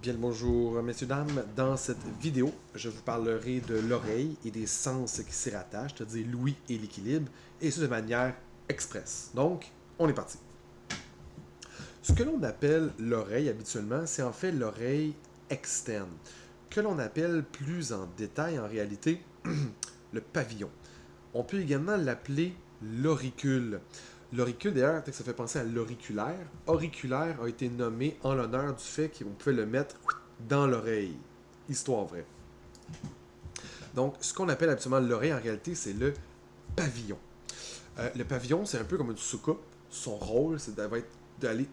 Bien le bonjour, messieurs, dames. Dans cette vidéo, je vous parlerai de l'oreille et des sens qui s'y rattachent, c'est-à-dire l'ouïe et l'équilibre, et ce de manière express. Donc, on est parti. Ce que l'on appelle l'oreille habituellement, c'est en fait l'oreille externe, que l'on appelle plus en détail en réalité le pavillon. On peut également l'appeler l'auricule. L'auricule, d'ailleurs, ça fait penser à l'auriculaire. Auriculaire a été nommé en l'honneur du fait qu'on pouvait le mettre dans l'oreille. Histoire vraie. Donc, ce qu'on appelle habituellement l'oreille, en réalité, c'est le pavillon. Le pavillon, c'est un peu comme une soucoupe. Son rôle, c'est d'aller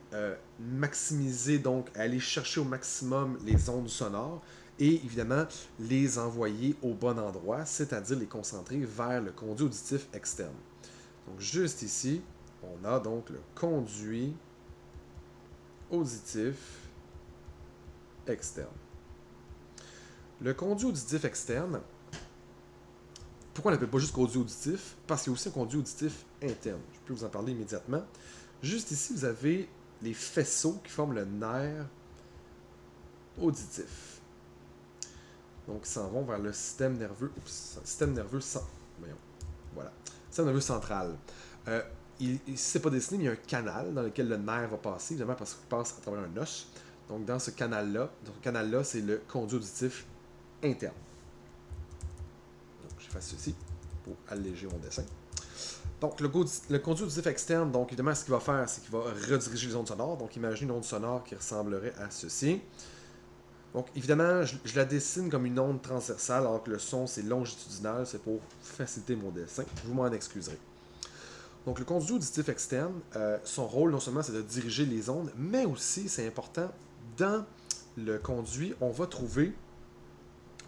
maximiser, donc aller chercher au maximum les ondes sonores et évidemment les envoyer au bon endroit, c'est-à-dire les concentrer vers le conduit auditif externe. Donc juste ici, on a donc le conduit auditif externe. Le conduit auditif externe, pourquoi on n'appelle pas juste conduit auditif? Parce qu'il y a aussi un conduit auditif interne. Je peux vous en parler immédiatement. Juste ici, vous avez les faisceaux qui forment le nerf auditif. Donc, ils s'en vont vers le système nerveux. Voilà. Système nerveux central. C'est pas dessiné, mais il y a un canal dans lequel le nerf va passer, évidemment, parce qu'il passe à travers un os. Donc, dans ce canal-là, c'est le conduit auditif interne. Donc, j'efface ceci pour alléger mon dessin. Donc, le conduit auditif externe, donc évidemment, ce qu'il va faire, c'est qu'il va rediriger les ondes sonores. Donc, imaginez une onde sonore qui ressemblerait à ceci. Donc, évidemment, je la dessine comme une onde transversale, alors que le son, c'est longitudinal. C'est pour faciliter mon dessin. Je vous m'en excuserai. Donc, le conduit auditif externe, son rôle, non seulement, c'est de diriger les ondes, mais aussi, c'est important, dans le conduit, on va trouver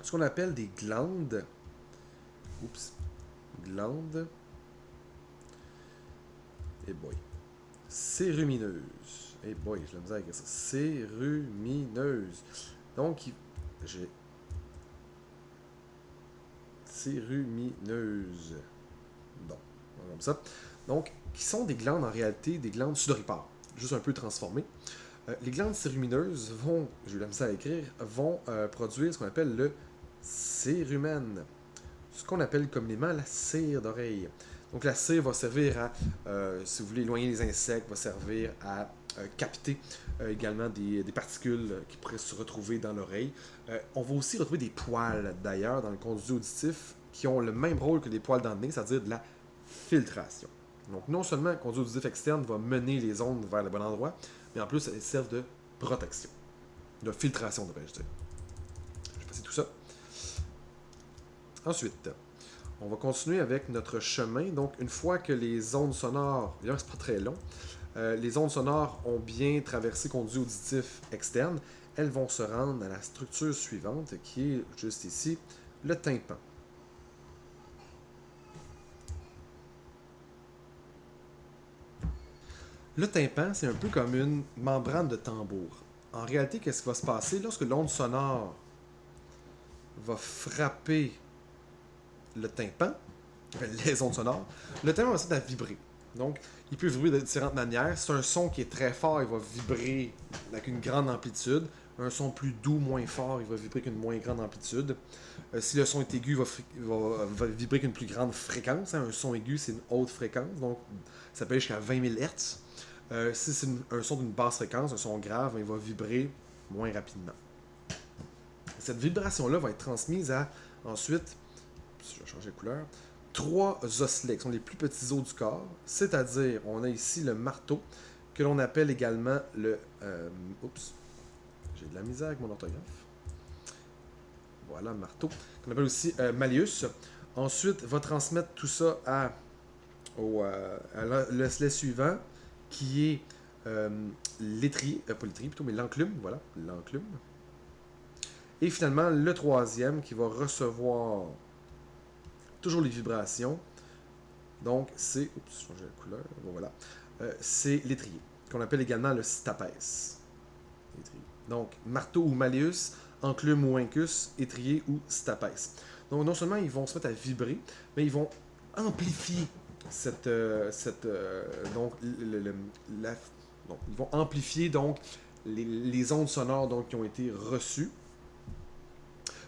ce qu'on appelle des glandes. Glandes. Et boy. Cérumineuses. Et boy, je l'ai misère avec ça. Cérumineuse. Donc, j'ai. Cérumineuse. Bon, comme ça. Donc, qui sont des glandes en réalité, des glandes sudoripares, juste un peu transformées. Les glandes cérumineuses vont, j'ai eu la misère à écrire, vont produire ce qu'on appelle le cérumen. Ce qu'on appelle communément la cire d'oreille. Donc la cire va servir à, si vous voulez éloigner les insectes, va servir à capter également des particules qui pourraient se retrouver dans l'oreille. On va aussi retrouver des poils d'ailleurs dans le conduit auditif qui ont le même rôle que des poils dans le nez, c'est-à-dire de la filtration. Donc non seulement le conduit auditif externe va mener les ondes vers le bon endroit, mais en plus elles servent de protection, de filtration devrais-je dire. Je vais passer tout ça. Ensuite, on va continuer avec notre chemin. Donc, une fois que les ondes sonores, évidemment, c'est pas très long, les ondes sonores ont bien traversé le conduit auditif externe, elles vont se rendre à la structure suivante, qui est juste ici, le tympan. Le tympan, c'est un peu comme une membrane de tambour. En réalité, qu'est-ce qui va se passer lorsque l'onde sonore va frapper le tympan, les ondes sonores, le tympan va se mettre à vibrer. Donc, il peut vibrer de différentes manières. C'est un son qui est très fort, il va vibrer avec une grande amplitude. Un son plus doux, moins fort, il va vibrer avec une moins grande amplitude. Si le son est aigu, il va vibrer avec une plus grande fréquence. Un son aigu, c'est une haute fréquence, donc ça peut aller jusqu'à 20 000 Hz. Si c'est un son d'une basse fréquence, un son grave, il va vibrer moins rapidement. Cette vibration-là va être transmise à, ensuite, je vais changer de couleur, 3 osselets, qui sont les plus petits os du corps, c'est-à-dire, on a ici le marteau, que l'on appelle également le... j'ai de la misère avec mon orthographe. Voilà, marteau, qu'on appelle aussi malleus. Ensuite, va transmettre tout ça à l'osselet suivant, qui est l'étrier, pas l'étrier plutôt, mais l'enclume, voilà, l'enclume. Et finalement, le troisième, qui va recevoir toujours les vibrations. Donc, c'est... Oups, changer la couleur. Bon, voilà. C'est l'étrier, qu'on appelle également le stapès. Donc, marteau ou malleus, enclume ou incus, étrier ou stapès. Donc, non seulement ils vont se mettre à vibrer, mais ils vont amplifier donc, ils vont amplifier donc les ondes sonores donc, qui ont été reçues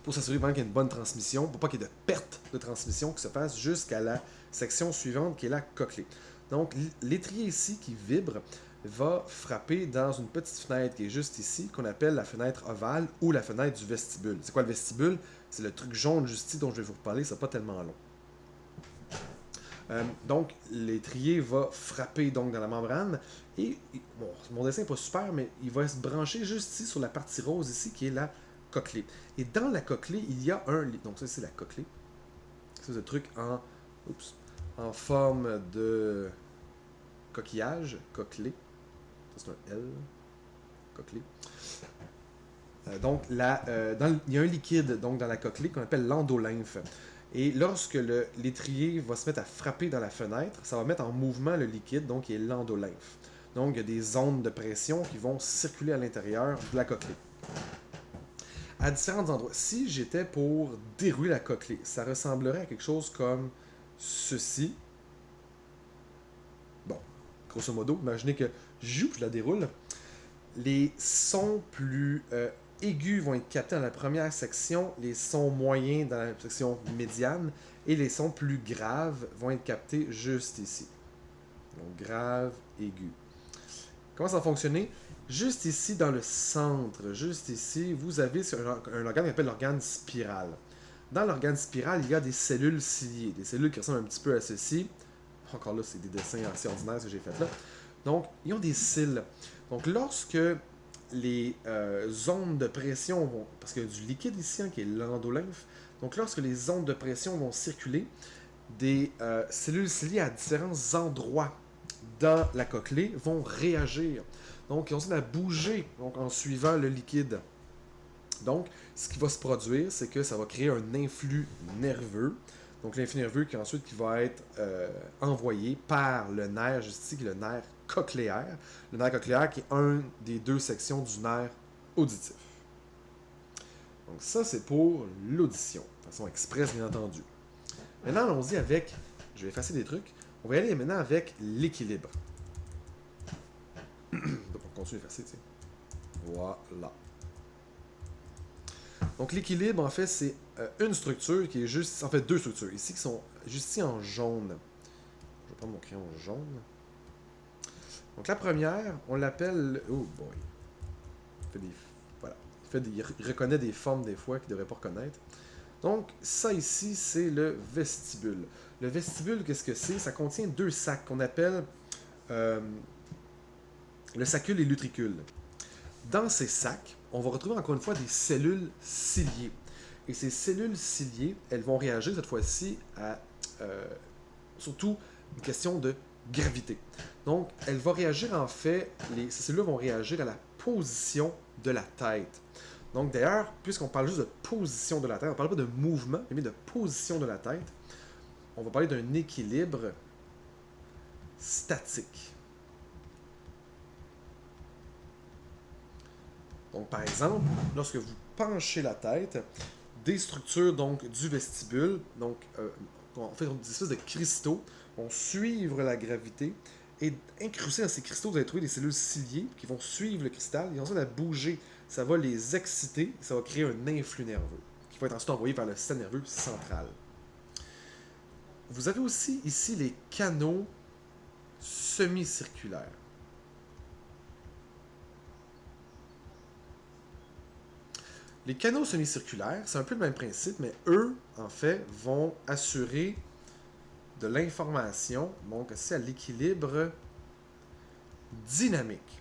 pour s'assurer vraiment qu'il y ait une bonne transmission, pour pas qu'il y ait de perte de transmission qui se fasse jusqu'à la section suivante qui est la cochlée. Donc l'étrier ici qui vibre va frapper dans une petite fenêtre qui est juste ici, qu'on appelle la fenêtre ovale ou la fenêtre du vestibule. C'est quoi le vestibule? C'est le truc jaune juste ici dont je vais vous reparler, c'est pas tellement long. Donc, l'étrier va frapper donc dans la membrane et, bon, mon dessin n'est pas super, mais il va se brancher juste ici sur la partie rose ici qui est la cochlée. Et dans la cochlée, il y a un... Donc ça, c'est la cochlée. C'est ce truc en forme de coquillage, cochlée. Ça, c'est un L. Cochlée. Donc, il y a un liquide donc, dans la cochlée qu'on appelle l'endolymphe. Et lorsque l'étrier va se mettre à frapper dans la fenêtre, ça va mettre en mouvement le liquide, donc qui est l'endolymphe. Donc, il y a des ondes de pression qui vont circuler à l'intérieur de la cochlée. À différents endroits. Si j'étais pour dérouler la cochlée, ça ressemblerait à quelque chose comme ceci. Bon, grosso modo, imaginez que je la déroule. Les sons plus aigus vont être captés dans la première section, les sons moyens dans la section médiane, et les sons plus graves vont être captés juste ici. Donc grave, aigu. Comment ça va fonctionner? Juste ici, dans le centre, juste ici, vous avez un organe qu'on appelle l'organe spiral. Dans l'organe spiral, il y a des cellules ciliées, des cellules qui ressemblent un petit peu à ceci. Encore là, c'est des dessins assez ordinaires que j'ai fait là. Donc, ils ont des cils. Donc, lorsque les ondes de pression vont... Parce qu'il y a du liquide ici, qui est l'endolymphe. Donc, lorsque les ondes de pression vont circuler, des cellules ciliées à différents endroits dans la cochlée vont réagir. Donc, ils ont essayé à bouger donc, en suivant le liquide. Donc, ce qui va se produire, c'est que ça va créer un influx nerveux. Donc, l'influx nerveux qui ensuite qui va être envoyé par le nerf, juste ici, qui est le nerf cochléaire. Le nerf cochléaire qui est une des deux sections du nerf auditif. Donc, ça, c'est pour l'audition, de façon express, bien entendu. Maintenant, allons-y avec... Je vais effacer des trucs. On va y aller maintenant avec l'équilibre. Donc, on continue d'effacer, tu sais. Voilà. Donc, l'équilibre, en fait, c'est une structure qui est juste... En fait, deux structures ici qui sont juste ici en jaune. Je vais prendre mon crayon jaune. Donc, la première, on l'appelle... Oh boy. Voilà. Il reconnaît des formes des fois qu'il ne devrait pas reconnaître. Donc, ça ici, c'est le vestibule. Le vestibule, qu'est-ce que c'est? Ça contient deux sacs qu'on appelle le sacule et l'utricule. Dans ces sacs, on va retrouver encore une fois des cellules ciliées. Et ces cellules ciliées, elles vont réagir cette fois-ci à surtout une question de gravité. Donc, elles vont réagir en fait, ces cellules vont réagir à la position de la tête. Donc d'ailleurs, puisqu'on parle juste de position de la tête, on ne parle pas de mouvement, mais de position de la tête, on va parler d'un équilibre statique. Donc par exemple, lorsque vous penchez la tête, des structures donc du vestibule, donc en fait des espèces de cristaux, vont suivre la gravité et incrustés dans ces cristaux, vous allez trouver des cellules ciliées qui vont suivre le cristal et ensuite à bouger. Ça va les exciter, ça va créer un influx nerveux qui va être ensuite envoyé vers le système nerveux central. Vous avez aussi ici les canaux semi-circulaires. Les canaux semi-circulaires, c'est un peu le même principe, mais eux, en fait, vont assurer de l'information, donc c'est à l'équilibre dynamique.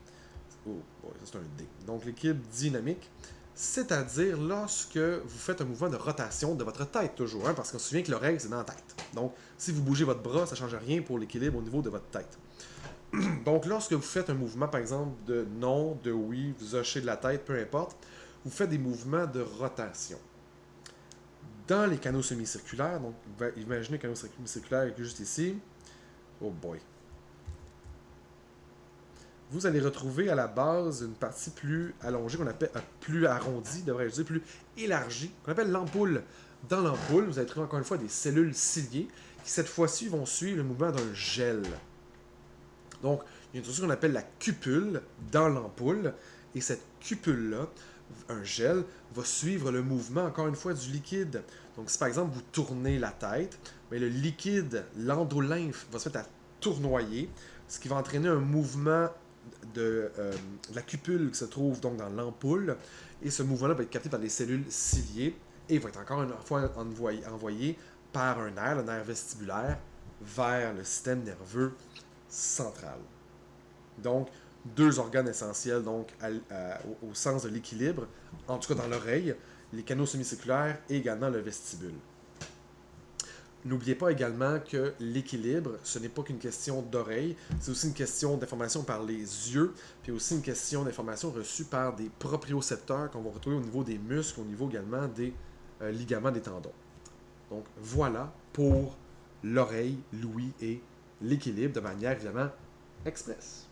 Oh, ouais, ça c'est un D. Donc l'équilibre dynamique, c'est-à-dire lorsque vous faites un mouvement de rotation de votre tête toujours, hein, parce qu'on se souvient que l'oreille c'est dans la tête. Donc si vous bougez votre bras, ça ne change rien pour l'équilibre au niveau de votre tête. Donc lorsque vous faites un mouvement par exemple de non, de oui, vous hochez de la tête, peu importe, vous faites des mouvements de rotation. Dans les canaux semi-circulaires, donc imaginez un canal semi-circulaire juste ici. Oh boy. Vous allez retrouver à la base une partie plus allongée, qu'on appelle plus arrondie, devrais-je dire, plus élargie, qu'on appelle l'ampoule. Dans l'ampoule, vous allez trouver encore une fois des cellules ciliées qui cette fois-ci vont suivre le mouvement d'un gel. Donc, il y a une structure qu'on appelle la cupule dans l'ampoule. Et cette cupule-là, un gel, va suivre le mouvement, encore une fois, du liquide. Donc, si par exemple vous tournez la tête, bien, le liquide, l'endolymphe, va se mettre à tournoyer, ce qui va entraîner un mouvement de la cupule qui se trouve donc dans l'ampoule. Et ce mouvement-là va être capté par les cellules ciliées et va être encore une fois envoyé par un nerf, le nerf vestibulaire, vers le système nerveux central. Donc, deux organes essentiels donc, au sens de l'équilibre, en tout cas dans l'oreille, les canaux semi-séculaires et également le vestibule. N'oubliez pas également que l'équilibre, ce n'est pas qu'une question d'oreille, c'est aussi une question d'information par les yeux, puis aussi une question d'information reçue par des propriocepteurs qu'on va retrouver au niveau des muscles, au niveau également des ligaments des tendons. Donc voilà pour l'oreille, l'ouïe et l'équilibre de manière évidemment express.